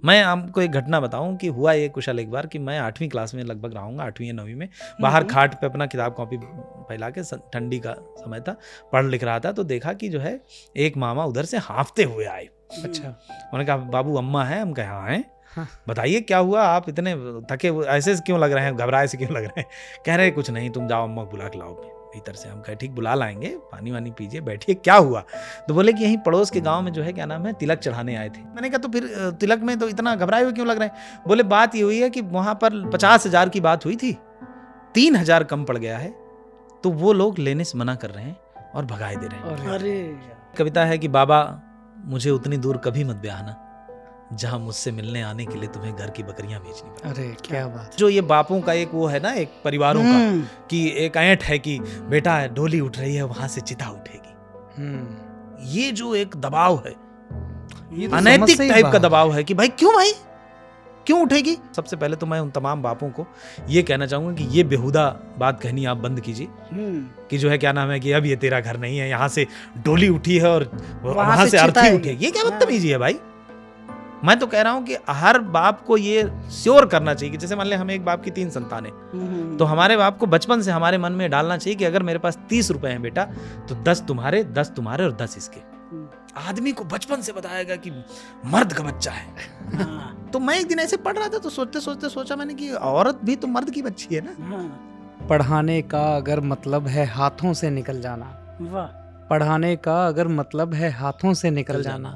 मैं आपको एक घटना बताऊं कि हुआ ये कुशल एक बार कि मैं 8वीं क्लास में लगभग रहूँगा, 8वीं या 9वीं में, बाहर खाट पे अपना किताब कॉपी फैला के, ठंडी का समय था, पढ़ लिख रहा था, तो देखा कि जो है एक मामा उधर से हाँफते हुए आए। अच्छा। उन्होंने कहा बाबू अम्मा है? हम कहा हाँ हैं। बताइए क्या हुआ, आप इतने थके ऐसे क्यों लग रहे हैं, घबराए से क्यों लग रहे हैं? कह रहे कुछ नहीं, तुम जाओ अम्मा बुला के लाओ भीतर से। हम कहे ठीक, बुला लाएंगे, पानी वानी पीजिए, बैठिए, क्या हुआ? तो बोले कि यहीं पड़ोस के गांव में जो है क्या नाम है, तिलक चढ़ाने आए थे। मैंने कहा तो फिर तिलक में तो इतना घबराए हुए क्यों लग रहे हैं? बोले बात ये हुई है कि वहां पर 50,000 की बात हुई थी, 3,000 कम पड़ गया है, तो वो लोग लेने से मना कर रहे हैं और भगाए दे रहे हैं। अरे कविता है कि बाबा मुझे उतनी दूर कभी मत ब्याहना जहां मुझसे मिलने आने के लिए तुम्हें घर की बकरियां बेचनी पड़े। अरे क्या बात। जो ये बापों का एक वो है ना, एक परिवारों का कि एक ऐंठ है कि बेटा डोली उठ रही है, वहां से चिता उठेगी। ये जो एक दबाव है, ये तो अनैतिक टाइप का दबाव है कि भाई क्यों उठेगी। सबसे पहले तो मैं उन तमाम बापों को ये कहना चाहूंगा कि ये बेहुदा बात कहनी आप बंद कीजिए कि जो है क्या नाम है कि अब ये तेरा घर नहीं है, यहाँ से डोली उठी है और वहां से अर्थी उठेगी। ये क्या बदतमीजी है भाई। मैं तो कह रहा हूं कि हर बाप को ये श्योर करना चाहिए कि जैसे मान ले हमें एक बाप की 3 संतानें, तो हमारे बाप को बचपन से हमारे मन में डालना चाहिए कि अगर मेरे पास 30 रुपए हैं बेटा, तो 10 तुम्हारे, 10 तुम्हारे और 10 इसके। आदमी को बचपन से बताएगा कि मर्द का बच्चा है। तो मैं एक दिन ऐसे पढ़ रहा था, तो सोचते सोचते सोचा मैंने कि औरत भी तो मर्द की बच्ची है ना। पढ़ाने का अगर मतलब है हाथों से निकल जाना, पढ़ाने का अगर मतलब है हाथों से निकल जाना,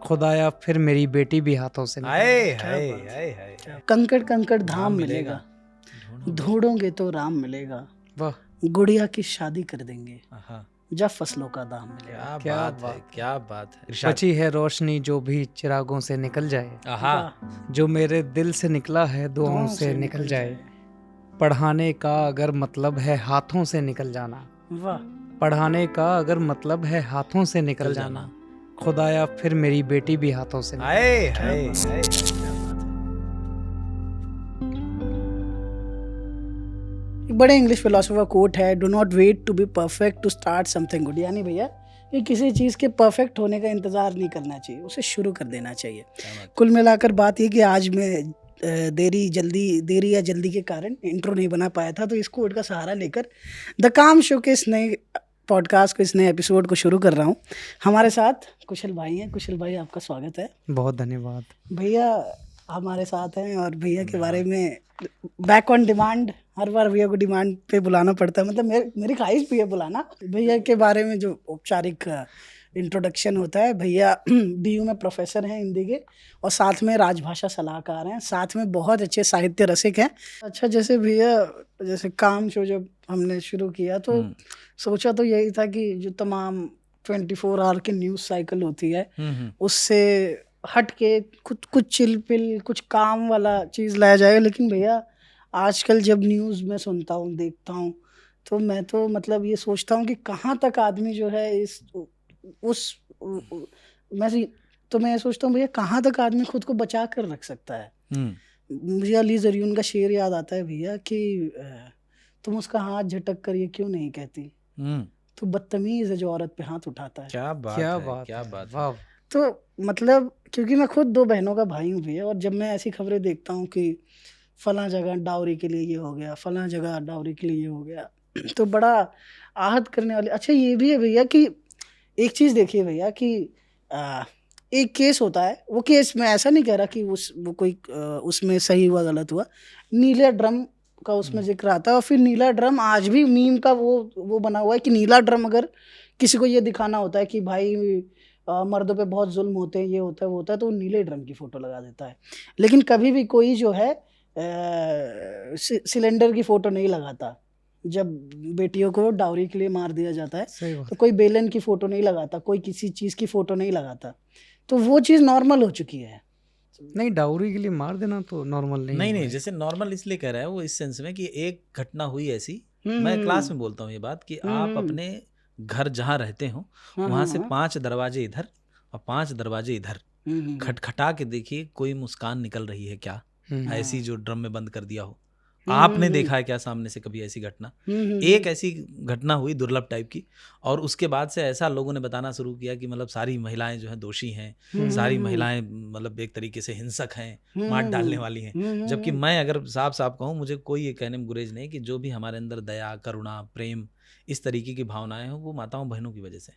खुदाया फिर मेरी बेटी भी हाथों से निकल। कंकड़ कंकड़ धाम मिलेगा, ढूंढोगे तो राम मिलेगा, गुड़िया की शादी कर देंगे जब फसलों का दाम मिलेगा। क्या बात है। बची है रोशनी जो भी चिरागों से निकल जाए, जो मेरे दिल से निकला है दुआओं से निकल जाए। पढ़ाने का अगर मतलब है हाथों से निकल जाना, पढ़ाने का अगर मतलब है हाथों से निकल जाना, खुदाया फिर मेरी बेटी भी हाथों से बड़े इंग्लिश फिलोसोफर कोट है, do not wait to be perfect to start something good. यानी भैया कि किसी चीज़ के परफेक्ट होने का इंतज़ार नहीं करना चाहिए, उसे शुरू कर देना चाहिए। कुल मिलाकर बात ये कि आज मैं देरी या जल्दी के कारण इंट्रो नहीं बना पाया था, तो इस कोट का सहारा लेकर द काम शो के इस नए पॉडकास्ट को, इस नए एपिसोड को शुरू कर रहा हूँ। हमारे साथ कुशल भाई हैं। कुशल भाई आपका स्वागत है। बहुत धन्यवाद। भैया हमारे साथ हैं और भैया के बारे में बैक ऑन डिमांड, हर बार भैया को डिमांड पे बुलाना पड़ता है, मतलब मेरी ख्वाहिश भी है बुलाना। भैया के बारे में जो औपचारिक इंट्रोडक्शन होता है, भैया DU में प्रोफेसर हैं हिंदी के और साथ में राजभाषा सलाहकार हैं, साथ में बहुत अच्छे साहित्य रसिक हैं। अच्छा, जैसे भैया जैसे काम शो जब हमने शुरू किया तो सोचा तो यही था कि जो तमाम 24 आवर की न्यूज़ साइकिल होती है उससे हट के कुछ चिलपिल, कुछ काम वाला चीज़ लाया जाएगा। लेकिन भैया आजकल जब न्यूज़ में सुनता हूँ, देखता हूँ, तो मैं तो मतलब ये सोचता हूँ कि कहाँ तक आदमी जो है मैं सोचता हूँ भैया कहाँ तक आदमी खुद को बचा कर रख सकता है। मुझे अली ज़रियून का शेर याद आता है भैया कि तुम उसका हाथ झटक कर ये क्यों नहीं कहती, तो बदतमीज है जो औरत पे हाथ उठाता है। क्या बात। तो मतलब क्योंकि मैं खुद 2 बहनों का भाई हूँ भैया, और जब मैं ऐसी खबरें देखता हूँ कि फलां जगह डाउरी के लिए ये हो गया, फलां जगह डाउरी के लिए ये हो गया, तो बड़ा आहत करने वाले। अच्छा ये भी है भैया कि एक चीज़ देखिए भैया कि एक केस होता है, वो केस मैं ऐसा नहीं कह रहा कि वो कोई उसमें सही हुआ गलत हुआ, नीले ड्रम का उसमें जिक्र आता है, और फिर नीला ड्रम आज भी मीम का वो बना हुआ है कि नीला ड्रम अगर किसी को ये दिखाना होता है कि भाई मर्दों पे बहुत जुल्म होते हैं, ये होता है वो होता है, तो वो नीले ड्रम की फ़ोटो लगा देता है। लेकिन कभी भी कोई जो है सिलेंडर की फ़ोटो नहीं लगाता। जब बेटियों को डाउरी के लिए मार दिया जाता है तो कोई बेलन की फ़ोटो नहीं लगाता, कोई किसी चीज़ की फ़ोटो नहीं लगाता, तो वो चीज़ नॉर्मल हो चुकी है। नहीं, डाउरी के लिए मार देना तो नॉर्मल नहीं, जैसे नॉर्मल इसलिए कह रहा है वो इस सेंस में कि एक घटना हुई ऐसी, मैं क्लास में बोलता हूँ ये बात कि आप अपने घर जहाँ रहते हो वहाँ से 5 दरवाजे इधर और 5 दरवाजे इधर खटखटा के देखिए कोई मुस्कान निकल रही है क्या, ऐसी जो ड्रम में बंद कर दिया हो, आपने देखा है क्या सामने से कभी ऐसी घटना? एक ऐसी घटना हुई दुर्लभ टाइप की, और उसके बाद से ऐसा लोगों ने बताना शुरू किया कि मतलब सारी महिलाएं जो हैं दोषी हैं, सारी महिलाएं मतलब एक तरीके से हिंसक हैं, मार डालने वाली हैं। जबकि मैं अगर साफ साफ कहूँ, मुझे कोई ये कहने में गुरेज नहीं कि जो भी हमारे अंदर दया, करुणा, प्रेम, इस तरीके की भावनाएं हैं, वो माताओं बहनों की वजह से,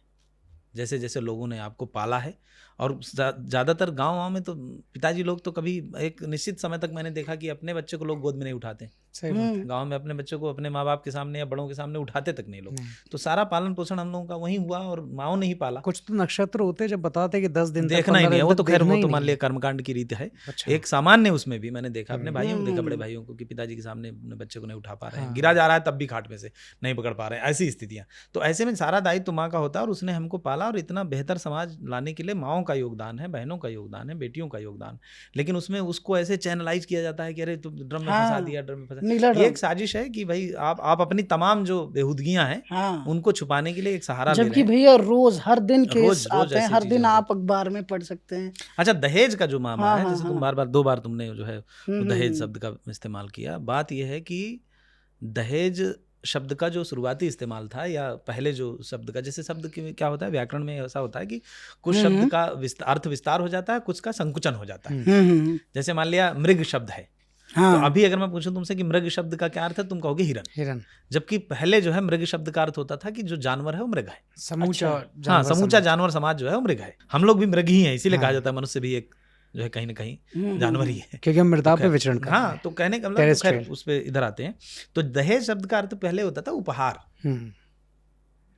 जैसे जैसे लोगों ने आपको पाला है। और ज़्यादातर गाँव में तो पिताजी लोग तो कभी एक निश्चित समय तक मैंने देखा कि अपने बच्चे को लोग गोद में नहीं उठाते। सही बात है। गाँव में अपने बच्चों को अपने माँ बाप के सामने या बड़ों के सामने उठाते तक नहीं लोग। तो सारा पालन पोषण हम लोगों का वहीं हुआ और माँओं ने ही पाला। कुछ तो नक्षत्र होते जब बताते कि 10 दिन देखना ही नहीं है, वो तो खैर वो तो मान लिया कर्मकांड की रीत है। अच्छा। एक सामान्य उसमें भी मैंने देखा, अपने भाइयों को देखा, बड़े भाइयों को, कि पिताजी के सामने अपने बच्चे को नहीं उठा पा रहे हैं, गिरा जा रहा है तब भी खाट में से नहीं पकड़ पा रहे हैं, ऐसी स्थितियां। तो ऐसे में सारा दायित्व माँ का होता है, और उसने हमको पाला, और इतना बेहतर समाज लाने के लिए माँओं का योगदान है, बहनों का योगदान है, बेटियों का योगदान। लेकिन उसमें उसको ऐसे चैनलाइज किया जाता है कि अरे तुम ड्रम में फंसा दिया, ड्रम में फंसा। ये एक साजिश है कि भाई आप अपनी तमाम जो बेहुदगियां हैं उनको छुपाने के लिए एक सहारा ले रहे हैं। जबकि भैया रोज हर दिन केस आते हैं, हर दिन आप अखबार में पढ़ सकते हैं। अच्छा, दहेज का जो मामला है, जैसे तुम बार बार 2 बार तुमने जो है दहेज शब्द का इस्तेमाल किया। बात यह है कि दहेज शब्द का जो शुरुआती इस्तेमाल था, या पहले जो शब्द का, जैसे शब्द क्या होता है व्याकरण में, ऐसा होता है कि कुछ शब्द का अर्थ विस्तार हो जाता है, कुछ का संकुचन हो जाता है। जैसे मान लिया मृग शब्द है, तो अभी अगर मैं पूछूं तुमसे कि मृग शब्द का क्या अर्थ है, तुम कहोगे हिरन। जबकि पहले जो है मृग शब्द का अर्थ होता था कि जो जानवर है वो मृग है, समूचा जानवर समाज जो है वो मृग है। हम लोग भी मृग ही हैं, इसीलिए कहा जाता है मनुष्य भी एक जो है कहीं ना कहीं जानवर ही है, क्योंकि हम मृदा पे विचरण करते हैं। हाँ, तो कहने का मतलब खैर उस पे इधर आते हैं। तो दहेज शब्द का अर्थ पहले होता था उपहार,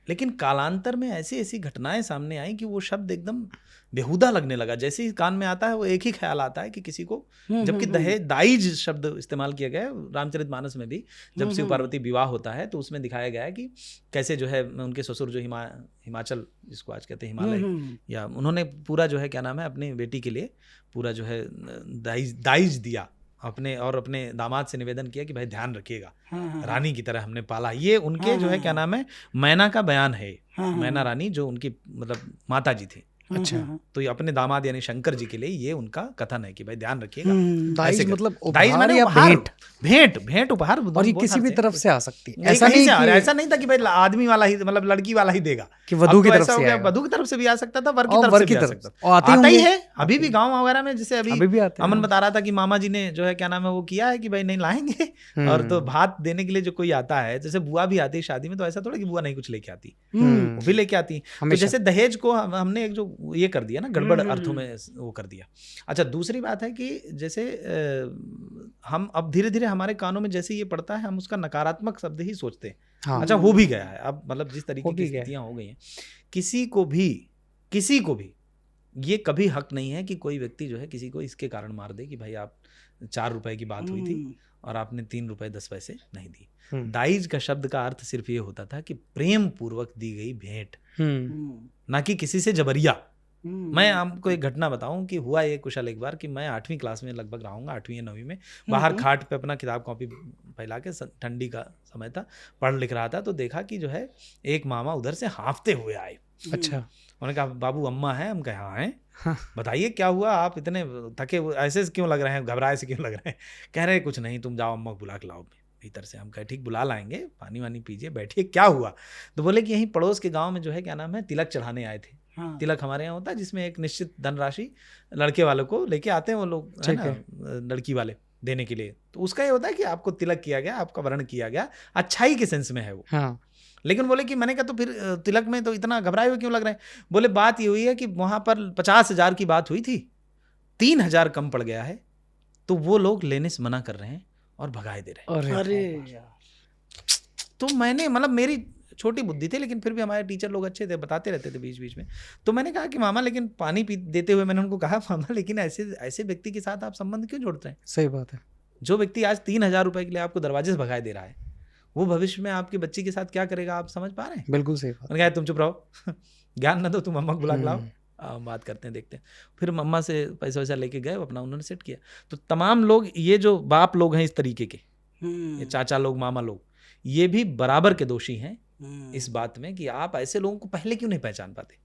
लेकिन कालांतर में ऐसी ऐसी घटनाएं सामने आई कि वो शब्द एकदम बेहुदा लगने लगा। जैसे ही कान में आता है वो एक ही ख्याल आता है कि किसी को, जबकि दाइज शब्द इस्तेमाल किया गया है रामचरितमानस में भी। जब शिव पार्वती विवाह होता है तो उसमें दिखाया गया है कि कैसे जो है उनके ससुर जो हिमाचल, जिसको आज कहते हैं हिमालय, या उन्होंने पूरा जो है क्या नाम है अपनी बेटी के लिए पूरा जो है दाइज दिया अपने, और अपने दामाद से निवेदन किया कि भाई ध्यान रखिएगा, रानी की तरह हमने पाला। ये उनके जो है क्या नाम है मैना का बयान है। मैना रानी जो उनकी मतलब माता जी थी। अच्छा, तो ये अपने दामाद यानी शंकर जी के लिए ये उनका कथन है कि भाई ध्यान रखिएगा। दाइज मतलब दाइज माने या भेंट उपहार, और ये किसी भी तरफ से आ सकती है। ऐसा नहीं था कि भाई आदमी वाला ही मतलब लड़की वाला ही देगा, कि वधू की तरफ से आएगा। वधू की तरफ से भी आ सकता था, वर की तरफ से भी आ सकता था, आता ही है अभी भी गाँव वगैरह में। जैसे अभी अमन बता रहा था कि मामा जी ने जो है क्या नाम है वो किया है कि भाई नहीं लाएंगे, और तो भात देने के लिए जो कोई आता है, जैसे बुआ भी आती है शादी में, तो ऐसा थोड़ा कि बुआ नहीं कुछ लेके आती, वो भी लेके आती। तो जैसे दहेज को हमने एक जो ये कर दिया ना, गड़बड़ अर्थों में वो कर दिया। अच्छा, दूसरी बात है कि जैसे हम अब धीरे धीरे हमारे कानों में जैसे ये पड़ता है, हम उसका नकारात्मक शब्द ही सोचते हैं। हाँ। अच्छा, हो भी गया है अब, मतलब जिस तरीके की स्थितियां हो गई हैं, किसी को भी ये कभी हक नहीं है कि कोई व्यक्ति जो है किसी को इसके कारण मार दे कि भाई आप 4 रुपए की बात हुई थी और आपने 3 रुपए 10 पैसे नहीं दी। दाइज का शब्द का अर्थ सिर्फ ये होता था कि प्रेम पूर्वक दी गई भेंट, ना कि किसी से जबरिया। मैं आपको एक घटना बताऊं कि हुआ ये कुशल एक बार कि मैं 8वीं क्लास में लगभग रहूंगा, 8वीं या 9वीं में, बाहर खाट पे अपना किताब कॉपी फैला के, ठंडी का समय था, पढ़ लिख रहा था, तो देखा कि जो है एक मामा उधर से हाँफते हुए आए। अच्छा, उन्होंने कहा बाबू अम्मा है? हम कहे हाँ हैं। बताइए क्या हुआ, आप इतने थके ऐसे क्यों लग रहे हैं, घबराए से क्यों लग रहे हैं? कह रहे कुछ नहीं, तुम जाओ अम्मा को बुला के लाओ भीतर से। हम कहे ठीक, बुला लाएंगे, पानी वानी पीजिए, बैठिए, क्या हुआ? तो बोले कि यहीं पड़ोस के गाँव में जो है क्या नाम है तिलक चढ़ाने आए थे। तिलक हमारे यहाँ होता है जिसमें एक निश्चित धनराशि लड़के वालों को लेके आते हैं वो लोग, है ना, लड़की वाले देने के लिए। तो उसका ये होता है कि आपको तिलक किया गया, आपका वर्ण किया गया, अच्छाई के सेंस में है वो। हाँ। लेकिन बोले कि मैंने कहा तो फिर तिलक में तो इतना घबराए हुए क्यों लग रहे हैं? बोले बात ये हुई है कि वहां पर 50,000 की बात हुई थी, 3,000 कम पड़ गया है, तो वो लोग लेने से मना कर रहे हैं और भगाए दे रहे हैं। अरे तो मैंने, मतलब मेरी छोटी बुद्धि थी, लेकिन फिर भी हमारे टीचर लोग अच्छे थे, बताते रहते थे बीच बीच में। तो मैंने कहा कि मामा, लेकिन पानी पी देते हुए मैंने उनको कहा, मामा लेकिन ऐसे व्यक्ति के साथ आप संबंध क्यों जोड़ते हैं? सही बात है। जो व्यक्ति आज 3,000 रुपए के लिए आपको दरवाजे से भगाए दे रहा है, वो भविष्य में आपकी बच्ची के साथ क्या करेगा, आप समझ पा रहे हैं? बिल्कुल सही बात। मैंने कहा तुम चुप रहो, ज्ञान ना दो, तुम मम्मा को बुला के लाओ, बात करते हैं, देखते हैं। फिर मम्मा से पैसा वैसा लेके गए, अपना उन्होंने सेट किया। तो तमाम लोग, ये जो बाप लोग हैं इस तरीके के, ये चाचा लोग, मामा लोग, ये भी बराबर के दोषी हैं इस बात में कि आप ऐसे लोगों को पहले क्यों नहीं पहचान पाते?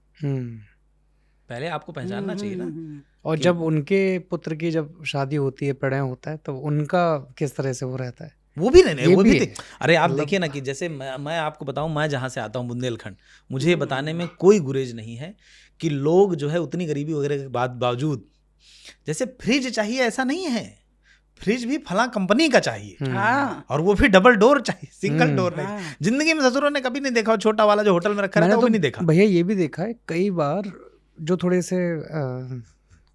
पहले आपको पहचानना चाहिए ना। और जब उनके पुत्र की जब शादी होती है, प्रणय होता है, तो उनका किस तरह से वो रहता है? वो भी नहीं, ये वो भी भी है। अरे आप देखिए ना कि जैसे मैं आपको बताऊं, मैं जहाँ से आता हूँ बुंदेलखंड, मुझे ये बताने में कोई गुरेज नहीं है कि लोग जो है उतनी गरीबी वगैरह के बावजूद जैसे फ्रिज चाहिए ऐसा नहीं है, फ्रिज भी फला कंपनी का चाहिए हाँ और वो भी डबल डोर चाहिए, सिंगल डोर नहीं। हाँ। जिंदगी में ससुरों ने कभी नहीं देखा हो, छोटा वाला जो होटल में रखा रहता मैंने है वो तो भी नहीं देखा। भैया ये भी देखा है कई बार, जो थोड़े से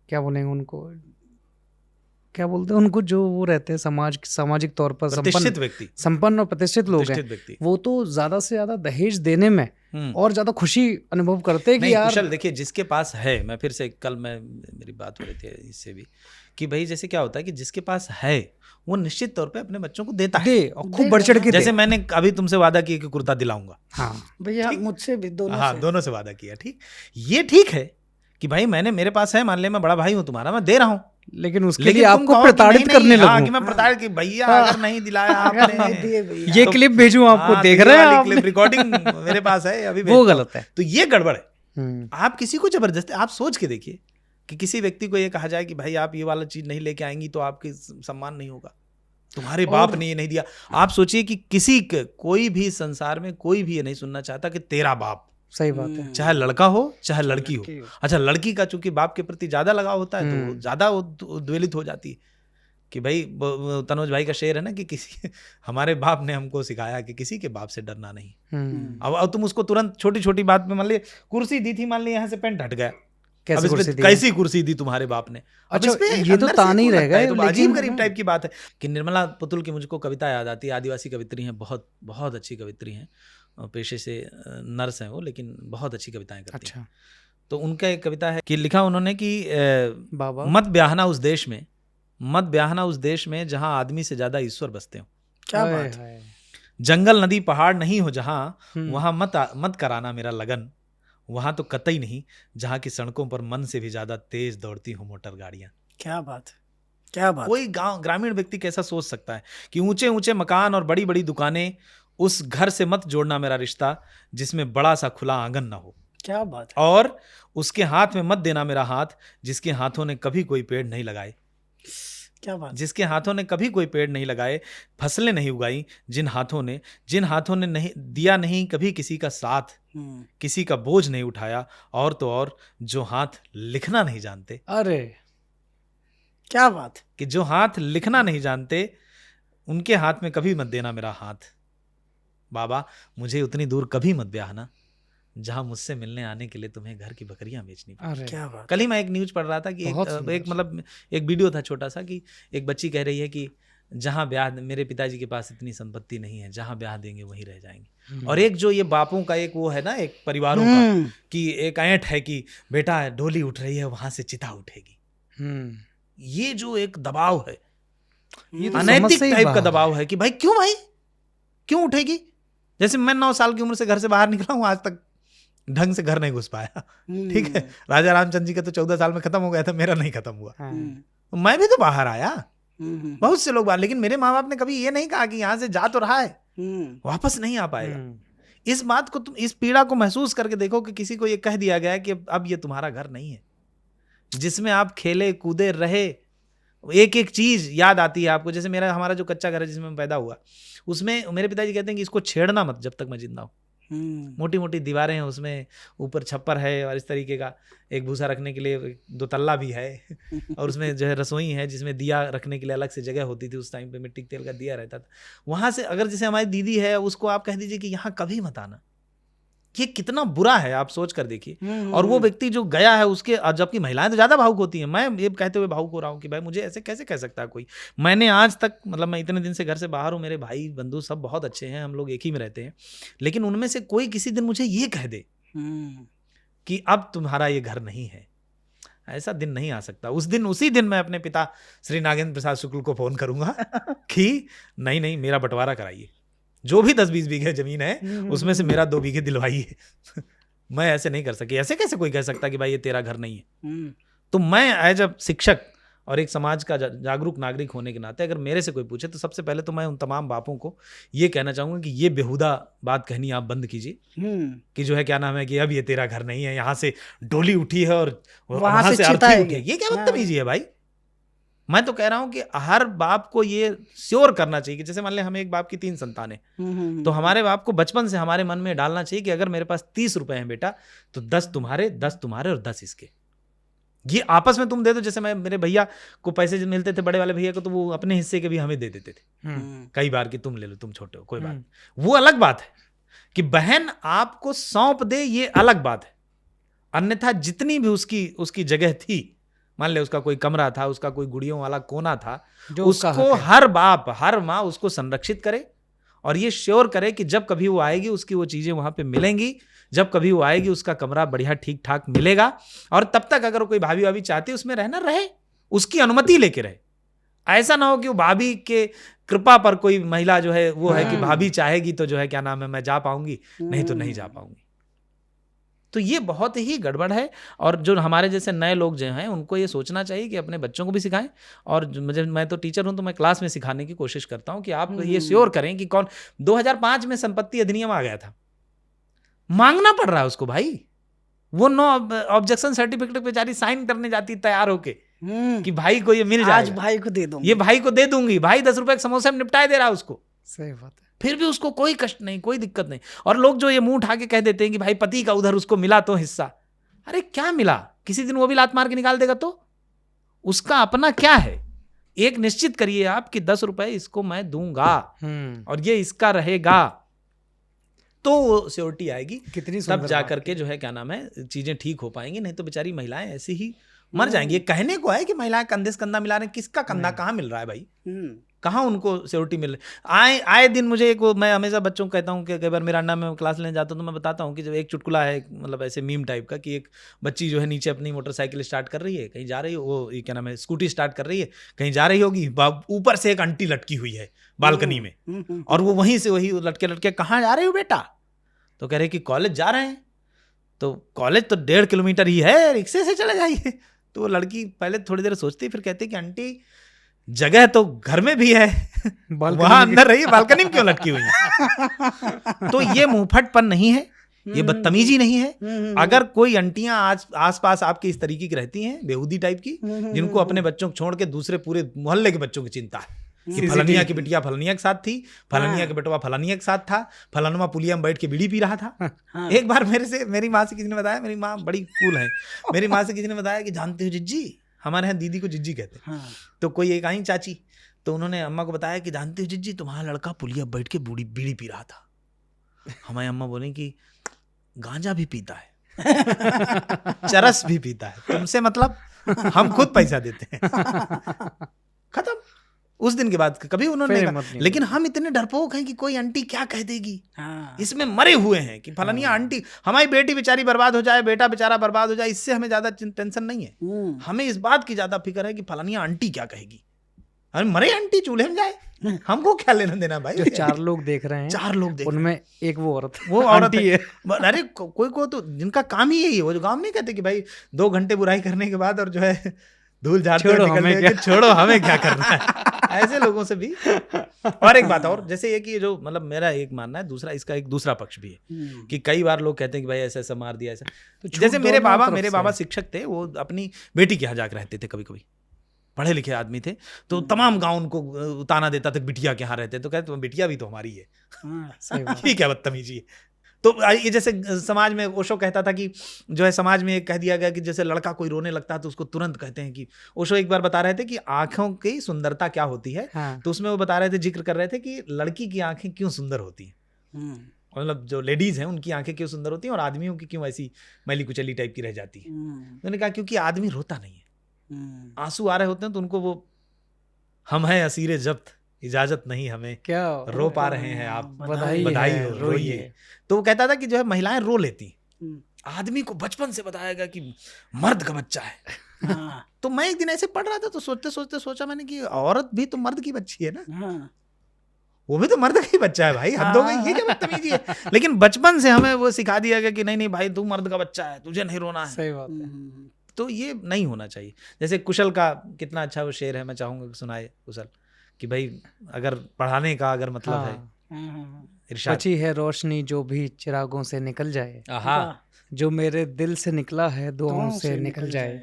क्या बोलेंगे उनको, क्या बोलते हैं उनको, जो वो रहते हैं सामाजिक तौर पर प्रतिष्ठित व्यक्ति, संपन्न और प्रतिष्ठित लोग हैं, प्रतिष्ठित व्यक्ति, वो तो ज्यादा से ज्यादा दहेज देने में हम्म। और ज्यादा खुशी अनुभव करते हैं कि नहीं यार कुशल, देखिए जिसके पास है, मैं फिर से कल मेरी बात हो रही थी इससे भी कि भाई जैसे क्या होता है कि जिसके पास है वो निश्चित तौर पे अपने बच्चों को देता है, दे और खूब बढ़ चढ़ के जैसे दे। मैंने अभी तुमसे वादा किया कि कुर्ता दिलाऊंगा, हाँ भैया मुझसे भी दोनों हाँ से। दोनों से वादा किया, ठीक, ये ठीक है कि भाई मेरे पास है, मान ले मैं बड़ा भाई हूँ तुम्हारा, मैं दे रहा हूँ, लेकिन उसके लेकिन लिए तुम आपको कहो कि प्रताड़ित नहीं, करने नहीं, हाँ, लगूं। कि मैं प्रताड़ित, कि भैया अगर नहीं दिलाया अगर आपने, नहीं दिए भैया ये तो- क्लिप भेजूं आपको, हाँ, देख तो ये रहे हैं वाली आप? क्लिप रिकॉर्डिंग मेरे पास है अभी, वो भेजता हूं। गलत है। तो ये गड़बड़ है। हम्म, आप किसी को जबरदस्ती, आप सोच के देखिए कि किसी व्यक्ति को ये कहा जाए कि भाई आप ये वाला चीज नहीं लेके आएंगी तो आपके सम्मान नहीं होगा, तुम्हारे बाप ने ये नहीं दिया। आप सोचिए कि कोई भी संसार में कोई भी ये नहीं सुनना चाहता कि तेरा बाप, सही बात है। चाहे लड़का हो चाहे लड़की हो। अच्छा, लड़की का चूंकि बाप के प्रति ज्यादा लगाव होता है तो वो ज्यादा उद्वेलित हो जाती है कि भाई, तनोज भाई का शेर है ना कि किसी हमारे बाप ने हमको सिखाया कि किसी के बाप से डरना नहीं। अब तुम उसको तुरंत छोटी छोटी बात में, मान ली कुर्सी दी थी, मान ली यहाँ से पेंट हट गया, अब इस पे कैसी कुर्सी दी तुम्हारे बाप ने, अच्छा ये तो तान ही रहेगा, तो अजीब गरीब टाइप की बात है। कि निर्मला पुतुल की मुझको कविता याद आती है, आदिवासी कवित्री हैं, बहुत बहुत अच्छी कवित्री हैं, पेशे से नर्स हैं वो, लेकिन बहुत अच्छी कविताएं करती हैं। तो उनका एक कविता है कि लिखा उन्होंने कि बाबा मत ब्याहना उस देश में, मत ब्याहना उस देश में जहां आदमी से ज्यादा ईश्वर बसते हो। क्या बात है। जंगल नदी पहाड़ नहीं हो जहां, वहां मत कराना मेरा लगन, वहां तो कतई नहीं जहां की सड़कों पर मन से भी ज्यादा तेज दौड़ती हो मोटर गाड़ियां। क्या बात, क्या बात। कोई ग्रामीण व्यक्ति कैसा सोच सकता है कि ऊंचे ऊंचे मकान और बड़ी बड़ी दुकानें, उस घर से मत जोड़ना मेरा रिश्ता जिसमें बड़ा सा खुला आंगन ना हो। क्या बात है। और उसके हाथ में मत देना मेरा हाथ जिसके हाथों ने कभी कोई पेड़ नहीं लगाए। क्या बात। जिसके हाथों ने कभी कोई पेड़ नहीं लगाए, फसलें नहीं उगाई, जिन हाथों ने नहीं दिया नहीं कभी किसी का साथ, किसी का बोझ नहीं उठाया, और तो और जो हाथ लिखना नहीं जानते। अरे क्या बात। कि जो हाथ लिखना नहीं जानते उनके हाथ में कभी मत देना मेरा हाथ। बाबा मुझे उतनी दूर कभी मत ब्याहना जहां मुझसे मिलने आने के लिए तुम्हें घर की बकरियां बेचनी पड़ी। क्या बात। कल ही मैं एक न्यूज पढ़ रहा था कि एक वीडियो था छोटा सा कि एक बच्ची कह रही है कि जहां ब्याह, मेरे पिताजी के पास इतनी संपत्ति नहीं है, जहां ब्याह देंगे वहीं रह जाएंगे। और एक जो ये बापों का एक वो है ना, एक परिवारों का कि एक ऐंठ है कि बेटा डोली उठ रही है वहां से चिता उठेगी। ये जो एक दबाव है, ये अनैतिक टाइप का दबाव है कि भाई क्यों उठेगी। जैसे मैं 9 साल की उम्र से घर से बाहर निकला हूं, आज तक ढंग से घर नहीं घुस पाया। ठीक है, राजा रामचंद्र जी का तो 14 साल में खत्म हो गया था, मेरा नहीं खत्म हुआ। मैं भी तो बाहर आया, बहुत से लोग बाहर, लेकिन मेरे माँ बाप ने कभी ये नहीं कहा कि यहाँ से जा तो रहा है, वापस नहीं आ पाएगा। इस बात को तुम, इस पीड़ा को महसूस करके देखो कि किसी को ये कह दिया गया है कि अब ये तुम्हारा घर नहीं है, जिसमें आप खेले कूदे रहे, एक एक चीज याद आती है आपको। जैसे हमारा जो कच्चा घर है जिसमें मैं पैदा हुआ, उसमें मेरे पिताजी कहते हैं कि इसको छेड़ना मत जब तक मैं जिंदा हूँ। मोटी मोटी दीवारें हैं, उसमें ऊपर छप्पर है और इस तरीके का एक भूसा रखने के लिए 2 तल्ला भी है और उसमें जो है रसोई है जिसमें दिया रखने के लिए अलग से जगह होती थी। उस टाइम पे मिट्टी के तेल का दिया रहता था। वहां से अगर जैसे हमारी दीदी है उसको आप कह दीजिए कि यहाँ कभी मत आना, ये कितना बुरा है आप सोच कर देखिए। और वो व्यक्ति जो गया है उसके, जबकि महिलाएं तो ज्यादा भावुक होती हैं, मैं ये कहते हुए भावुक हो रहा हूँ कि भाई मुझे ऐसे कैसे कह सकता है कोई। मैंने आज तक, मतलब मैं इतने दिन से घर से बाहर हूँ, मेरे भाई बंधु सब बहुत अच्छे हैं, हम लोग एक ही में रहते हैं, लेकिन उनमें से कोई किसी दिन मुझे ये कह दे कि अब तुम्हारा ये घर नहीं है, ऐसा दिन नहीं आ सकता। उसी दिन मैं अपने पिता श्री नागेंद्र प्रसाद शुक्ल को फोन करूंगा कि नहीं मेरा बंटवारा कराइए, जो भी 10-20 बीघे जमीन है उसमें से मेरा 2 बीघे दिलवाइए। मैं ऐसे नहीं कर सकी। ऐसे कैसे कोई कह सकता कि भाई ये तेरा घर नहीं है। तो मैं एज अ शिक्षक और एक समाज का जागरूक नागरिक होने के नाते अगर मेरे से कोई पूछे तो सबसे पहले तो मैं उन तमाम बापों को ये कहना चाहूंगा कि ये बेहुदा बात कहनी आप बंद कीजिए कि जो है क्या नाम है कि अब ये तेरा घर नहीं है, यहाँ से डोली उठी है और वहां से अर्थी उठी है। ये क्या बदतमीजी है भाई। मैं तो कह रहा हूं कि हर बाप को ये श्योर करना चाहिए कि जैसे मान ले हमें एक बाप की 3 संतान है, तो हमारे बाप को बचपन से हमारे मन में डालना चाहिए कि अगर मेरे पास 30 रुपए हैं बेटा, तो 10 तुम्हारे, 10 तुम्हारे और 10 इसके। ये आपस में तुम दे दो। जैसे मैं मेरे भैया को पैसे मिलते थे, बड़े वाले भैया को, तो वो अपने हिस्से के भी हमें दे देते थे कई बार कि तुम ले लो, तुम छोटे हो, कोई बात। वो अलग बात है कि बहन आपको सौंप दे, ये अलग बात है। अन्यथा जितनी भी उसकी जगह थी, मान ले उसका कोई कमरा था, उसका कोई गुड़ियों वाला कोना था, जो उसको हर बाप हर माँ उसको संरक्षित करे और ये श्योर करे कि जब कभी वो आएगी उसकी वो चीजें वहां पे मिलेंगी, जब कभी वो आएगी उसका कमरा बढ़िया ठीक ठाक मिलेगा। और तब तक अगर कोई भाभी वाभी चाहती है उसमें रहना, रहे, उसकी अनुमति लेके रहे। ऐसा ना हो कि वो भाभी के कृपा पर कोई महिला जो है वो है कि भाभी चाहेगी तो जो है क्या नाम है मैं जा पाऊंगी, नहीं तो नहीं जा पाऊंगी। तो ये बहुत ही गड़बड़ है। और जो हमारे जैसे नए लोग जो हैं उनको ये सोचना चाहिए कि अपने बच्चों को भी सिखाएं। और मैं तो टीचर हूं तो मैं क्लास में सिखाने की कोशिश करता हूं कि आप ये श्योर करें कि 2005 में संपत्ति अधिनियम आ गया था, मांगना पड़ रहा है उसको भाई। वो नो ऑब्जेक्शन सर्टिफिकेट बेचारी साइन करने जाती तैयार होके कि भाई को ये मिल जाएगा, आज भाई को दे दूंगी, ये भाई को दे दूंगी। भाई 10 रुपए के समोसे में निपटाए दे रहा है उसको। सही बात है। फिर भी उसको कोई कष्ट नहीं, कोई दिक्कत नहीं। और लोग जो ये मुंह उठा के कह देते हैं कि भाई पति का उधर उसको मिला तो हिस्सा, अरे क्या मिला? किसी दिन वो भी लात मार के निकाल देगा तो उसका अपना क्या है? एक निश्चित करिए आप कि 10 रुपए इसको मैं दूंगा और ये इसका रहेगा, तो वो सियोरिटी आएगी। कितनी तब जा करके जो है क्या नाम है चीजें ठीक हो पाएंगी। नहीं तो बेचारी महिलाएं ऐसी ही मर जाएंगी। ये कहने को है कि महिलाएं कंधे से कंधा मिला रहे हैं, किसका कंधा कहाँ मिल रहा है भाई? कहाँ उनको सियोरिटी मिल रही? आए दिन मुझे एक, मैं हमेशा बच्चों को कहता हूँ कि कई बार मेरा अड्डा में क्लास लेने जाता हूँ तो मैं बताता हूँ कि जब एक चुटकुला है, मतलब ऐसे मीम टाइप का, कि एक बच्ची जो है नीचे अपनी मोटरसाइकिल स्टार्ट कर रही है, कहीं जा रही हो, वो ये क्या नाम है स्कूटी स्टार्ट कर रही है, कहीं जा रही होगी, ऊपर से एक आंटी लटकी हुई है बालकनी में, और वो वहीं से वही लटके लटके, कहाँ जा रहे हो बेटा? तो कह रहे कि कॉलेज जा रहे हैं। तो कॉलेज तो 1.5 किलोमीटर ही है, रिक्शे से चले जाइए। तो वो लड़की पहले थोड़ी देर सोचती, फिर कहती कि आंटी जगह तो घर में भी है, वहां अंदर रही, बालकनी में क्यों लटकी हुई है? तो ये मुंहफटपन नहीं है, ये बदतमीजी नहीं है। अगर कोई आंटियां आस पास आपकी इस तरीके की रहती हैं, बेहूदी टाइप की, जिनको अपने बच्चों को छोड़ के दूसरे पूरे मोहल्ले के बच्चों की चिंता है कि फलनिया की बिटिया फलनिया के साथ थी, फलनिया के बेटवा फलनिया के साथ था, फलनवा पुलिया में बैठ के बीड़ी पी रहा था। एक बार मेरी माँ से किसी ने बताया, मेरी माँ बड़ी कूल है, मेरी माँ से किसी ने बताया कि जानते हो जिज्जी, हमारे यहाँ दीदी को जिज्जी कहते हैं। तो कोई एक आई चाची, तो उन्होंने अम्मा को बताया कि जानते हो जिज्जी, तुम्हारा लड़का पुलिया बैठ के बीड़ी पी रहा था। हमारी अम्मा बोले कि गांजा भी पीता है, चरस भी पीता है, तुमसे मतलब, हम खुद पैसा देते हैं। खत्म। उस दिन के बाद कभी उन्होंने कहा, लेकिन हम इतने डरपोक हैं कि कोई आंटी क्या कह देगी, इसमें मरे हुए हैं कि फलानिया आंटी, हमारी बेटी बेचारी बर्बाद हो जाए, बेटा बेचारा बर्बाद हो जाए, इससे हमें ज्यादा टेंशन नहीं है। हमें इस बात की ज्यादा फिक्र है कि फलानिया आंटी क्या कहेगी। अरे मरे आंटी चूल्हे में जाए, हमको क्या लेना देना भाई? जो 4 लोग देख रहे हैं, 4 लोग देख, उनमें एक वो औरत है। अरे कोई को तो जिनका काम ही यही है, वो जो काम नहीं कहते कि भाई 2 घंटे बुराई करने के बाद और जो है धूल झाड़ते हुए निकल, छोड़ो हमें क्या करना है, ऐसे लोगों से भी। और एक बात और, जैसे ये कि जो मतलब मेरा एक मानना है, दूसरा इसका एक दूसरा पक्ष भी है कि कई बार लोग कहते हैं कि भाई ऐसा ऐसा मार दिया, ऐसा। तो जैसे मेरे बाबा शिक्षक थे, वो अपनी बेटी के यहाँ जाकर रहते थे, कभी कभी पढ़े लिखे आदमी थे, तो तमाम गाँव उनको उताना देता था बिटिया के यहाँ रहते, तो कहते बिटिया भी तो हमारी है। ये क्या बदतमीजी है? तो ये जैसे समाज में ओशो कहता था कि जो है समाज में कह दिया गया कि जैसे लड़का कोई रोने लगता है तो उसको तुरंत कहते हैं कि, ओशो एक बार बता रहे थे कि आंखों की सुंदरता क्या होती है। तो उसमें वो बता रहे थे, जिक्र कर रहे थे कि लड़की की आंखें क्यों सुंदर होती हैं, मतलब जो लेडीज हैं उनकी आंखें क्यों सुंदर होती हैं और आदमियों की क्यों ऐसी मैली कुचली टाइप की रह जाती है। उन्होंने कहा क्योंकि आदमी रोता नहीं है, आंसू आ रहे होते हैं तो उनको वो, हम हैं असीरे जब्त, इजाजत नहीं हमें, क्या रो पा रहे हैं आप, बधाई हो, रोइए। तो वो कहता था कि जो है महिलाएं रो लेती, आदमी को बचपन से बताया गया कि मर्द का बच्चा है। तो मैं एक दिन ऐसे पढ़ रहा था तो सोचते सोचते सोचा मैंने कि औरत भी तो मर्द की बच्ची है ना, वो भी तो मर्द का ही बच्चा है भाई, हद हो गई, ये क्या बदतमीजी है। लेकिन बचपन से हमें वो सिखा दिया गया कि नहीं नहीं भाई तू मर्द का बच्चा है, तुझे नहीं रोना है। सही बात है। तो ये नहीं होना चाहिए। जैसे कुशल का कितना अच्छा वो शेर है, मैं चाहूंगा कि सुनाए कुशल, कि भाई अगर पढ़ाने का अगर मतलब है, बची है रोशनी जो भी चिरागों से निकल जाए, जो मेरे दिल से निकला है दुआओं से निकल जाए,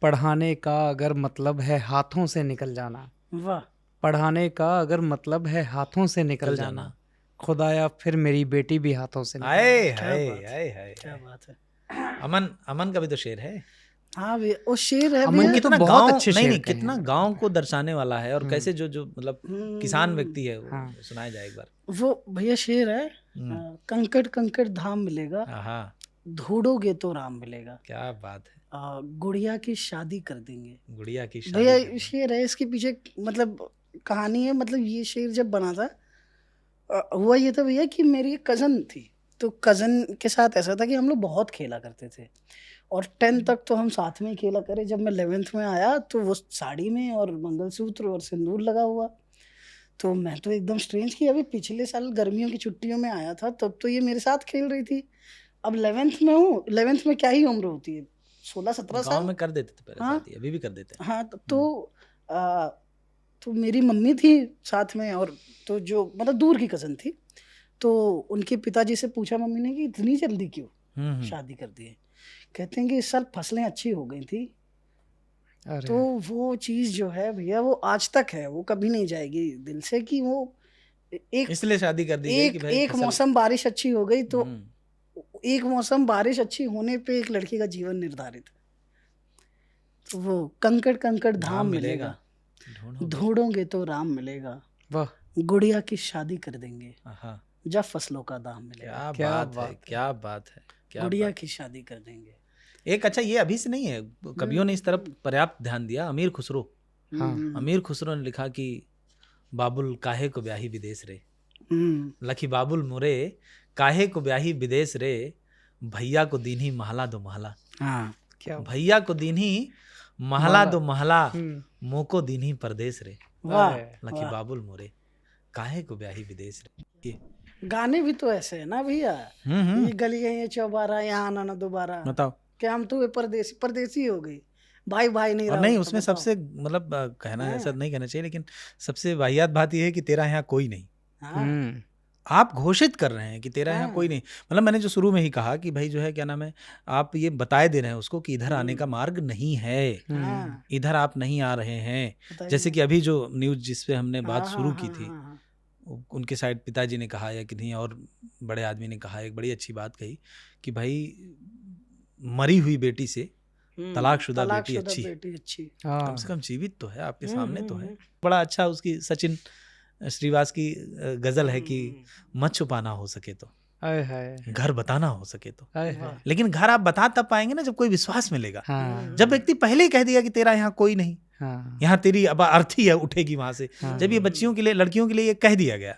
पढ़ाने का अगर मतलब है हाथों से निकल जाना, वाह पढ़ाने का अगर मतलब है हाथों से निकल जाना, खुदाया फिर मेरी बेटी भी हाथों से निकल आए क्या हाय बात हाय हाय क्या हाय। बात है। अमन का भी तो शेर है। हाँ भैया वो शेर है अमन भैया। के तो कितना बहुत गाँव अच्छे नहीं शेर नहीं कहे कितना हैं। गाँव को दर्शाने वाला है, और कैसे जो मतलब किसान व्यक्ति है वो हाँ। सुनाया जाए एक बार। वो भैया शेर है कंकड़ कंकड़ धाम मिलेगा, हाँ ढूंढोगे तो राम मिलेगा, क्या बात है। गुड़िया की शादी कर देंगे। गुड़िया की शादी भैया करनी। शेर है, इसके पीछे मतलब कहानी है। मतलब ये शेर जब बना था हुआ ये था भैया कि मेरी एक कज़न थी, तो कज़न के साथ ऐसा था कि हम लोग बहुत खेला करते थे, और 10 तक तो हम साथ में ही खेला करे। जब मैं 11th में आया तो वो साड़ी में और मंगलसूत्र और सिंदूर लगा हुआ, तो मैं तो एकदम स्ट्रेंज कि अभी पिछले साल गर्मियों की छुट्टियों में आया था, तब तो ये मेरे साथ खेल रही थी। अब 11th में हूँ, 11th में क्या ही उम्र होती है, 16-17 गाँव साल। में कर देते थे पहले हाँ। शादी, अभी भी कर देते हैं। हाँ तो मेरी मम्मी थी साथ में, और तो जो मतलब दूर की कज़न थी, तो उनके पिताजी से पूछा मम्मी ने कि इतनी जल्दी क्यों शादी कर दी है। कहते हैं कि इस साल फसलें अच्छी हो गई थी। तो वो चीज़ जो है भैया वो आज तक है, वो कभी नहीं जाएगी दिल से, कि वो एक इसलिए शादी कर दी गई कि भाई एक मौसम बारिश अच्छी हो गई, तो एक मौसम बारिश अच्छी होने पे एक लड़की का जीवन निर्धारित है। तो वो कंकड़ कंकड़ धाम मिलेगा, ढूंढोगे तो राम मिलेगा, वाह गुड़िया की शादी कर देंगे, हाँ। जब फसलों का दाम मिलेगा। क्या बात है, क्या बात है, क्या गुड़िया की शादी कर देंगे। एक अच्छा, ये अभी से नहीं है, कवियों ने इस तरफ पर्याप्त ध्यान दिया। अमीर खुसरो, हाँ। अमीर खुसरो ने लिखा कि बाबुल काहे को ब्याही विदेश रे, लखी बाबुल मुरे काहे को ब्याही विदेश रे, भैया को दीन्ही महला दो महला। हाँ क्या भैया को दीन्ही महला दो महला, मोको दीन्ही परदेश रे, वाह लखी बाबुल मुरे काहे को ब्याही विदेश रे। ये गाने भी तो ऐसे है ना भैया, ये गलियां ये चौबारा, यहाँ आना ना दोबारा, बताओ क्या हम तो परदेसी परदेसी हो गई, भाई भाई नहीं और रहा। नहीं, उसमें सबसे मतलब कहना ऐसा नहीं कहना चाहिए, लेकिन सबसे वाहियात बात यह है कि तेरा यहाँ कोई नहीं। आप घोषित कर रहे हैं कि तेरा यहाँ कोई नहीं। मतलब मैंने जो शुरू में ही कहा कि भाई जो है क्या नाम है, आप ये बताए दे रहे हैं उसको कि इधर आने का मार्ग नहीं है, इधर आप नहीं आ रहे हैं। जैसे कि अभी जो न्यूज़ जिस पे हमने बात शुरू की थी, उनके साइड पिताजी ने कहा या किन्हीं और बड़े आदमी ने कहा, एक बड़ी अच्छी बात कही कि भाई मरी हुई बेटी से तलाकशुदा बेटी अच्छी, कम से कम जीवित तो है, आपके सामने तो है। बड़ा अच्छा उसकी सचिन श्रीवास की गजल है कि मत छुपाना हो सके तो, घर बताना हो सके तो। लेकिन घर आप बता तब पाएंगे ना जब कोई विश्वास मिलेगा। जब व्यक्ति पहले ही कह दिया कि तेरा यहाँ कोई नहीं, यहाँ तेरी अब अर्थी है उठेगी वहां से, जब ये बच्चियों के लिए, लड़कियों के लिए ये कह दिया गया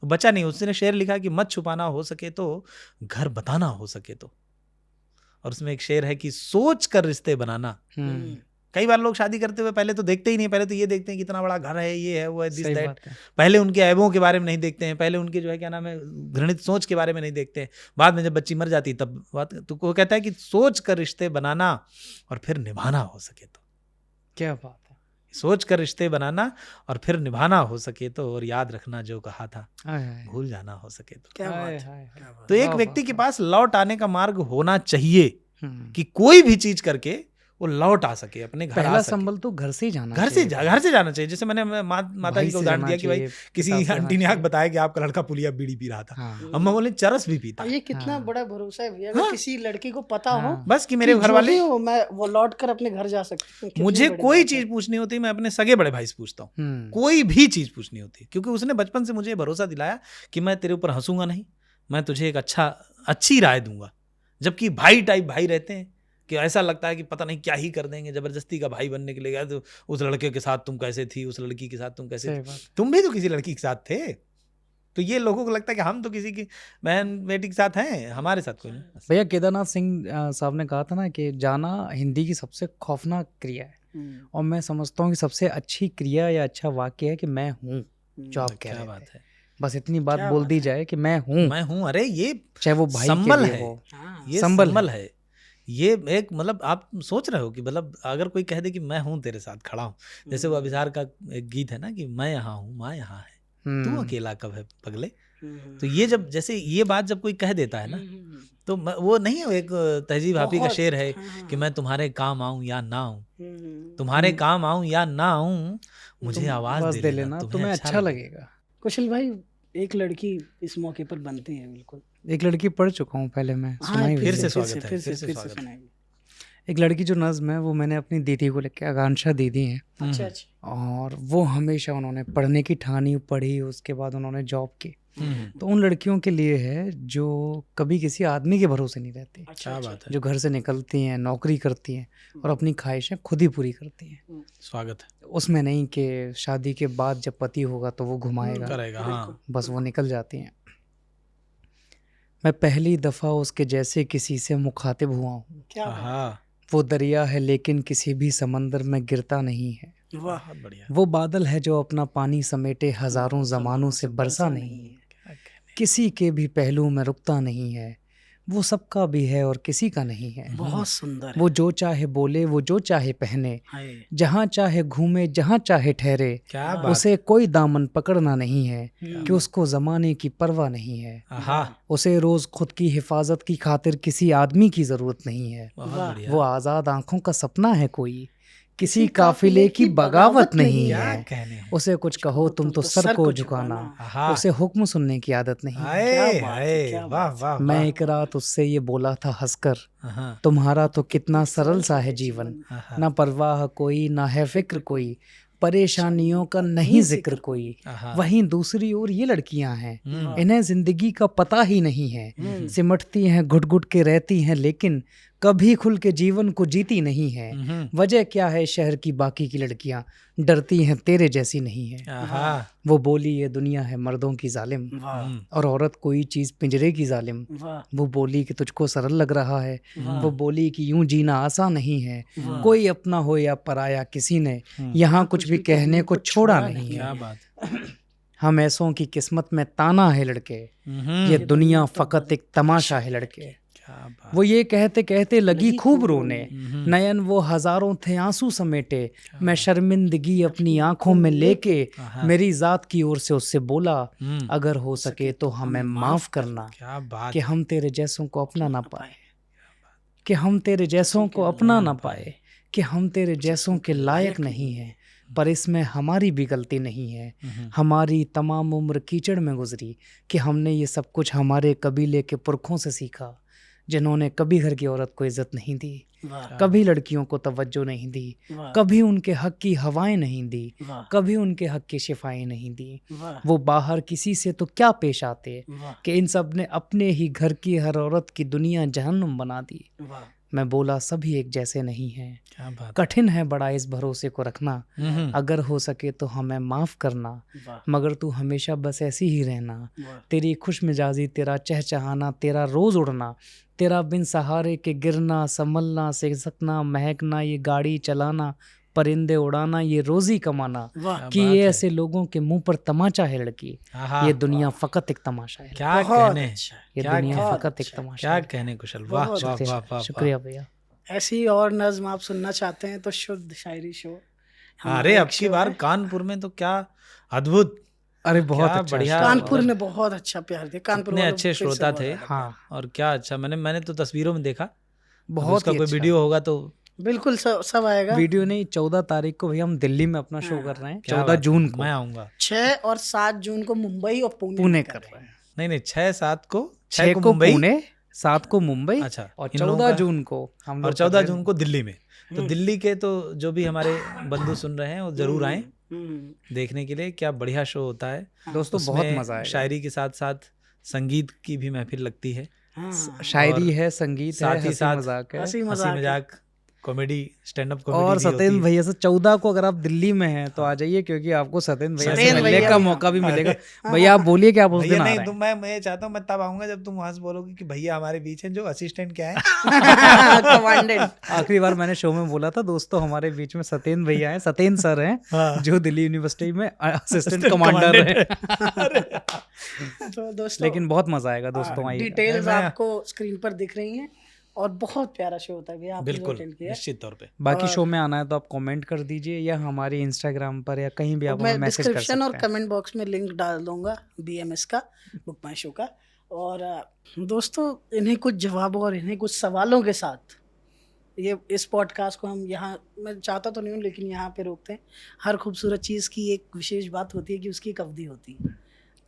तो बचा नहीं। उसने शेर लिखा कि मत छुपाना हो सके तो, घर बताना हो सके तो। और उसमें एक शेर है कि सोच कर रिश्ते बनाना। कई बार लोग शादी करते हुए पहले तो देखते ही नहीं, पहले तो ये देखते हैं कितना बड़ा घर है, ये है, वो है, दिस दैट। पहले उनके ऐबों के बारे में नहीं देखते हैं, पहले उनके जो है क्या नाम है घृणित सोच के बारे में नहीं देखते हैं। बाद में जब बच्ची मर जाती तब बात, तो वो कहता है कि सोच कर रिश्ते बनाना और फिर निभाना हो सके तो। क्या बात है, सोच कर रिश्ते बनाना और फिर निभाना हो सके तो, और याद रखना जो कहा था भूल जाना हो सके तो। क्या बात। तो एक व्यक्ति के पास लौट आने का मार्ग होना चाहिए कि कोई भी चीज करके वो लौट आ सके, अपने घर आ सके। पहला संबल तो घर से ही जाना घर से जाना चाहिए। जैसे मैंने माता जी को उदाहरण दिया कि भाई किसी आंटी ने आके बताया कि आपका लड़का पुलिया बीड़ी पी रहा था, अम्मा बोले चरस भी पीता। ये कितना बड़ा भरोसा है भैया, अगर किसी लड़की को पता हो बस कि मेरे घर वाले मैं वो लौट कर अपने घर जा सकती हूँ। मुझे कोई चीज पूछनी होती मैं अपने सगे बड़े भाई से पूछता हूँ, कोई भी चीज पूछनी होती, क्योंकि उसने बचपन से मुझे भरोसा दिलाया कि मैं तेरे ऊपर हंसूंगा नहीं, मैं तुझे एक अच्छी राय दूंगा। जबकि भाई टाइप भाई रहते हैं कि ऐसा लगता है कि पता नहीं क्या ही कर देंगे, जबरदस्ती का भाई बनने के लिए गया तो उस लड़के के साथ तुम कैसे थी, उस लड़की के साथ तुम कैसे थी, तुम भी तो किसी लड़की के साथ थे। तो ये लोगों को लगता है कि हम तो किसी की बहन बेटी के साथ हैं, हमारे साथ कोई नहीं। भैया केदारनाथ सिंह साहब ने कहा था ना कि जाना हिंदी की सबसे खौफनाक क्रिया है, और मैं समझता हूँ कि सबसे अच्छी क्रिया या अच्छा वाक्य है कि मैं हूँ जो आप कह रहे थे। बस इतनी बात बोल दी जाए कि मैं हूँ। अरे ये चाहे वो भाई संबल के लिए है, हो, ये संबल है। ये एक मतलब आप सोच रहे हो कि मतलब अगर कोई कह दे कि मैं हूँ तेरे साथ खड़ा हूँ, जैसे वो अभिसार का एक गीत है ना कि मैं यहाँ हूँ माँ यहाँ है, तू अकेला कब है पगले, तो ये जब जैसे ये बात जब कोई कह देता है ना, तो वो नहीं है, एक तहजीब हाफी का शेर है कि मैं तुम्हारे काम आऊं या ना आऊं, तुम्हारे काम आऊं या ना आऊं, मुझे आवाज दे लेना, तुम्हें अच्छा लगेगा। कुशल भाई, एक लड़की इस मौके पर बनती है, बिल्कुल एक लड़की पढ़ चुका हूँ पहले मैं, सुनाई फिर से स्वागत है, फिर से स्वागत है। एक लड़की जो नज़्म है वो मैंने अपनी दीदी को लेके, आकांक्षा दीदी हैं। अच्छा। और वो हमेशा उन्होंने पढ़ने की ठानी, पढ़ी, उसके बाद उन्होंने जॉब की। तो उन लड़कियों के लिए है जो कभी किसी आदमी के भरोसे नहीं रहती। अच्छा बात है। जो घर से निकलती हैं, नौकरी करती हैं और अपनी ख्वाहिशें खुद ही पूरी करती हैं। स्वागत है। उसमें नहीं कि शादी के बाद जब पति होगा तो वो घुमाएगा, करेगा, हाँ। बस वो निकल जाती हैं। मैं पहली दफ़ा उसके जैसे किसी से मुखातिब हुआ हूँ। वो दरिया है लेकिन किसी भी समंदर में गिरता नहीं है। वाह, बढ़िया। वो बादल है जो अपना पानी समेटे हजारों जमानों से बरसा नहीं है। किसी के भी पहलू में रुकता नहीं है। वो सबका भी है और किसी का नहीं है। बहुत सुंदर है। वो जो चाहे बोले, वो जो चाहे पहने, जहाँ चाहे घूमे, जहाँ चाहे ठहरे, उसे कोई दामन पकड़ना नहीं है कि उसको जमाने की परवाह नहीं है। उसे रोज खुद की हिफाजत की खातिर किसी आदमी की जरूरत नहीं है। वो आजाद आंखों का सपना है कोई, किसी काफिले की बगावत नहीं है। उसे कुछ कहो तुम तो सर को झुकाना, उसे हुक्म सुनने की आदत नहीं है। मैं एक रात उससे ये बोला था हंसकर, तुम्हारा तो कितना सरल सा है जीवन, ना परवाह कोई, ना है फिक्र कोई, परेशानियों का नहीं जिक्र कोई। वहीं दूसरी ओर ये लड़कियां हैं, इन्हें जिंदगी का पता ही नहीं है। सिमटती हैं, घुट घुट के रहती हैं, लेकिन कभी खुल के जीवन को जीती नहीं है। वजह क्या है शहर की बाकी की लड़कियां डरती हैं, तेरे जैसी नहीं है। वो बोली ये दुनिया है मर्दों की जालिम, और औरत कोई चीज पिंजरे की जालिम। वो बोली कि तुझको सरल लग रहा है, वो बोली कि यूं जीना आसान नहीं है। कोई अपना हो या पराया, किसी ने यहाँ कुछ भी कहने को छोड़ा नहीं है। हम ऐसों की किस्मत में ताना है लड़के, ये दुनिया फकत एक तमाशा है लड़के। वो ये कहते कहते लगी खूब रोने, नयन वो हजारों थे आंसू समेटे। मैं शर्मिंदगी अपनी आंखों में लेके मेरी जात की ओर से उससे बोला, अगर हो सके तो हमें माफ करना कि हम तेरे जैसों को अपना ना पाए, कि हम तेरे जैसों को अपना ना पाए, कि हम तेरे जैसों के लायक नहीं हैं। पर इसमें हमारी भी गलती नहीं है। हमारी तमाम उम्र कीचड़ में गुजरी कि हमने ये सब कुछ हमारे कबीले के पुरखों से सीखा, जिन्होंने कभी घर की औरत को इज्जत नहीं दी, कभी लड़कियों को तवज्जो नहीं दी, कभी उनके हक की हवाएं नहीं दी, कभी उनके हक की शिफाएं नहीं दी। वो बाहर किसी से तो क्या पेश आते कि इन सब ने अपने ही घर की हर औरत की दुनिया जहन्नुम बना दी। मैं बोला सभी एक जैसे नहीं हैं, कठिन है बड़ा इस भरोसे को रखना। अगर हो सके तो हमें माफ करना, मगर तू हमेशा बस ऐसी ही रहना। तेरी खुश मिजाजी, तेरा चहचहाना, तेरा रोज उड़ना, तेरा बिन सहारे के गिरना, संभलना, सिसकना, महकना, ये गाड़ी चलाना, परिंदे उड़ाना, ये रोजी कमाना, कि ये ऐसे लोगों के मुंह पर तमाचा है लड़की। ये दुनिया फकत एक तमाशा है। क्या कहने, ये दुनिया फकत एक तमाशा है। क्या कहने कुशल, वाह वाह वाह। शुक्रिया भैया। ऐसी और नज़्म आप सुनना चाहते हैं तो शुद्ध शायरी शो। अरे अब की बार कानपुर में तो क्या अद्भुत, अरे बहुत अच्छा, बढ़िया। कानपुर ने बहुत अच्छा प्यार दिया। कानपुर में अच्छे श्रोता थे। हाँ, और क्या अच्छा, मैंने तो तस्वीरों में देखा। बहुत उसका कोई वीडियो होगा तो बिल्कुल सब आएगा। वीडियो नहीं, 14 तारीख को भैया हम दिल्ली में अपना शो कर रहे हैं। 14 जून को मैं आऊंगा। 6 और 7 जून को मुंबई और पुणे कर रहे हैं। नहीं 6-7 को, 6 को पुणे, 7 को मुंबई, अच्छा, और 14 जून को हम, और 14 जून को दिल्ली में। तो दिल्ली के तो जो भी हमारे बंधु सुन रहे हैं वो जरूर आए देखने के लिए। क्या बढ़िया शो होता है दोस्तों, बहुत मजा आएगा। शायरी के साथ साथ संगीत की भी महफिल लगती है। शायरी है, संगीत है, साथ ही साथ हंसी मजाक, कॉमेडी, स्टैंड अप कॉमेडी। और सत्येंद्र भैया से 14 को अगर आप दिल्ली में हैं तो आ जाइए, क्योंकि आपको सत्येंद्र भैया से मिलने का मौका भी मिलेगा। भैया आप बोलिए कि आप उस दिन आ रहे हैं। मैं चाहता हूँ मैं तब आऊंगा जब तुम वहां से बोलोगे कि भैया हमारे बीच हैं जो असिस्टेंट क्या है। आखिरी बार मैंने शो में बोला था दोस्तों, हमारे बीच में सत्येंद्र भैया हैं, सत्येंद्र सर हैं, जो दिल्ली यूनिवर्सिटी में असिस्टेंट कमांडर है। तो दोस्तों, लेकिन बहुत मजा आएगा दोस्तों, आइए। डिटेल्स आपको स्क्रीन पर दिख रही हैं और बहुत प्यारा शो होता है भैया, आपने जो बिल्कुल, अटेंड किया। निश्चित तौर पे। बाकी शो में आना है तो आप कमेंट कर दीजिए या हमारे इंस्टाग्राम पर या कहीं भी आप मैं हमें मैसेज कर डिस्क्रिप्शन और सकते हैं। कमेंट बॉक्स में लिंक डाल दूंगा BMS का, बुक माई शो का। और दोस्तों, इन्हीं कुछ जवाबों और इन्हीं कुछ सवालों के साथ ये इस पॉडकास्ट को हम यहाँ, मैं चाहता तो नहीं हूँ लेकिन यहाँ पे रोकते हैं। हर खूबसूरत चीज़ की एक विशेष बात होती है कि उसकी एक अवधि होती है।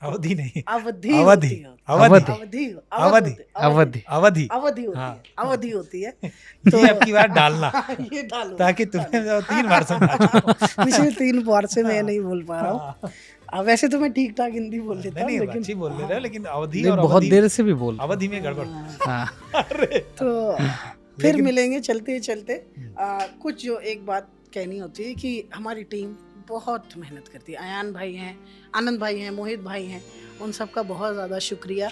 अवधि नहीं, अवधि अवधि, होती है। अवधि, अवधि अवधि, अवधि अवधि, अवधि होती हाँ। है, अवधि होती है। तो ये अब की बार डालना ये डालो ताकि तुम्हें 3 बार समझा चुका हूं। पिछले 3 बार से मैं नहीं बोल पा रहा हूँ। वैसे तो मैं ठीक ठाक हिंदी बोल लेता हूँ, नहीं, लेकिन अच्छी बोल ले रहे हो, लेकिन अवधि नहीं, और बहुत अवधि, देर से भी बोल अवधि में गड़बड़। हाँ अरे तो फिर मिलेंगे चलते चलते। कुछ जो एक बात कहनी होती है कि हमारी टीम बहुत मेहनत करती है। अयान भाई हैं, आनंद भाई हैं, मोहित भाई हैं, उन सब का बहुत ज़्यादा शुक्रिया।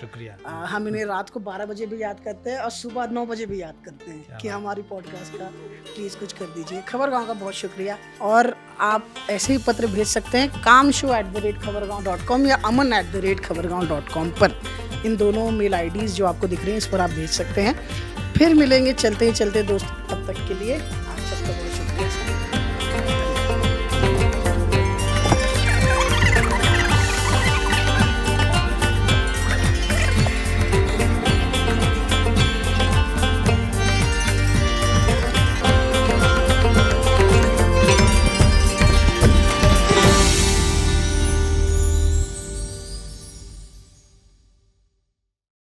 हम इन्हें रात को 12 बजे भी याद करते हैं और सुबह 9 बजे भी याद करते हैं कि हमारी पॉडकास्ट का प्लीज़ कुछ कर दीजिए। खबरगांव का बहुत शुक्रिया। और आप ऐसे ही पत्र भेज सकते हैं kamshow@khabargaon.com या aman@khabargaon.com पर। इन दोनों मेल IDs जो आपको दिख रही हैं, इस पर आप भेज सकते हैं। फिर मिलेंगे चलते ही चलते दोस्तों, तब तक के लिए